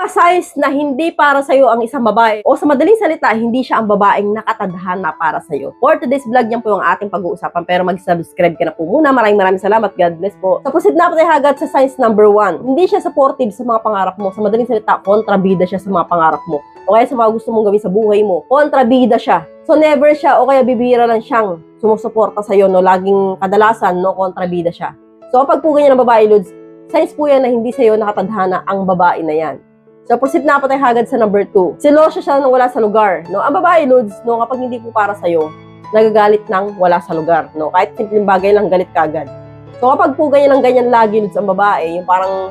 Size na hindi para sa'yo ang isang babae o sa madaling salita, hindi siya ang babaeng nakatadhana para sa'yo. For today's vlog, yan po yung ating pag-uusapan pero mag-subscribe ka na po muna. Maraming salamat. God bless po. So proceed na po tayo agad sa size number 1. Hindi siya supportive sa mga pangarap mo. Sa madaling salita, kontrabida siya sa mga pangarap mo. O kaya sa mga gusto mong gawin sa buhay mo, kontrabida siya. So never siya o kaya bibira lang siyang sumusuporta sa'yo, no? Laging kadalasan, no? Kontrabida siya. So kapag po ganyan ang babae, Lods, size po yan na hindi sa'yo nakatadhana ang babae na yan. So, proceed na po tayo agad sa number 2. Selosa siya nang wala sa lugar. No? Ang babae, Lods, no, kapag hindi po para sa'yo, nagagalit nang wala sa lugar. No? Kahit simpleng bagay lang, galit kagad. So, kapag po ganyan ang ganyan lagi, Lods, ang babae, yung parang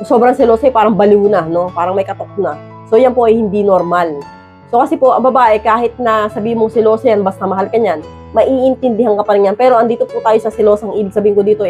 sobrang selosa, parang baliw na, no? Parang may katok na. So, yan po ay hindi normal. So, kasi po, ang babae, kahit na sabihin mong selosa yan, basta mahal ka niyan, maiintindihan ka pa rin yan. Pero, andito po tayo sa selosang ibig sabihin ko dito,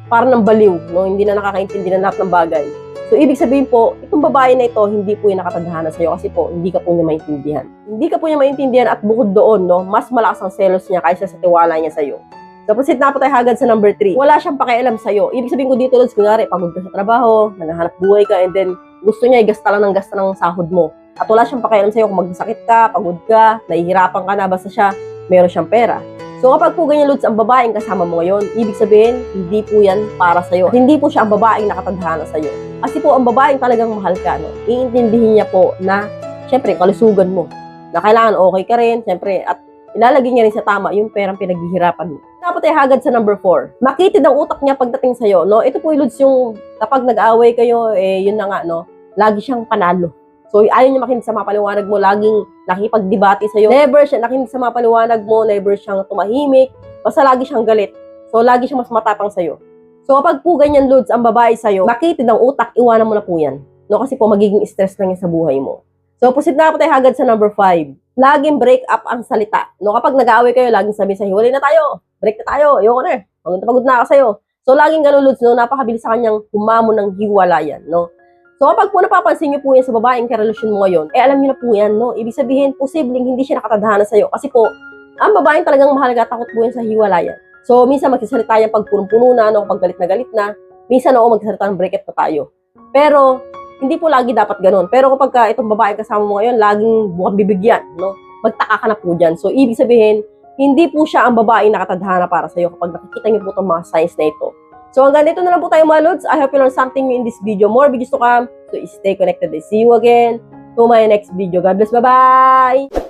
parang ng baliw, no? Hindi na nakakaintindi na lahat ng bagay. So, ibig sabihin po, itong babae na ito, hindi po yung nakatadhana sa'yo kasi po, hindi ka po niya maintindihan. Hindi ka po niya maintindihan at bukod doon, no, mas malakas ang selos niya kaysa sa tiwala niya sa'yo. So, proceed na po tayo agad sa number 3. Wala siyang pakialam sa'yo. Ibig sabihin ko dito, Lods, kunwari, pagod ka sa trabaho, naghahanap buhay ka, and then, gusto niya gasta lang ng sahod mo. At wala siyang pakialam sa'yo kung magsakit ka, pagod ka, nahihirapan ka na, basta siya, meron siyang pera. So kapag po ganyan, Lods, ang babaeng kasama mo ngayon, ibig sabihin, hindi po yan para sa'yo. At hindi po siya ang babaeng nakatadhana sa'yo. Kasi po, ang babaeng talagang mahal ka, no? Iintindihin niya po na, syempre, kalusugan mo. Na kailangan okay ka rin, syempre, at ilalagay niya rin sa tama yung perang pinaghihirapan mo. Dapat ay hagad sa number 4. Makitid ang utak niya pagdating sa'yo, no? Ito po, Lods, yung kapag nag-aaway kayo, yun na nga, no? Lagi siyang panalo. So, ayaw niya makinig sa mga paliwanag mo, laging nakipagdebate sa'yo. Never siya nakinig sa mga paliwanag mo, never siyang tumahimik, basta lagi siyang galit. So, lagi siyang mas matapang sa'yo. So, kapag po ganyan, Lods, ang babae sa'yo, makitid ang utak, iwanan mo na po yan. No, kasi po, magiging stress lang yan sa buhay mo. So, proceed na po tayo agad sa number 5. Laging break up ang salita. No, kapag nag-aaway kayo, laging sabi sa hiwalay na tayo, break na tayo, ayoko na, pagod na ako sa'yo. So, laging ganun, Lods, no, napakabilis sa kanyang humamon ng hiwalayan, no. So, kapag po napapansin niyo po yan sa babaeng karelasyon mo ngayon, alam niyo na po yan, no? Ibig sabihin, posibleng hindi siya nakatadhana sa'yo. Kasi po, ang babaeng talagang mahal ka, takot po yan sa hiwalayan. So, minsan magsasalita yan pag punong-puno na, no? Pag galit na galit na. Minsan, magsasalita ng break up na tayo. Pero, hindi po lagi dapat ganun. Pero kapag itong babaeng kasama mo ngayon, laging bukas bibigyan, no? Magtaka ka na po dyan. So, ibig sabihin, hindi po siya ang babaeng nakatadhana para sa'yo kapag nakikita niyo po itong mga signs na ito. So hanggang dito na lang po tayo mga Lods. I hope you learned something new in this video. More videos to come. So stay connected. See you again to my next video. God bless. Bye-bye!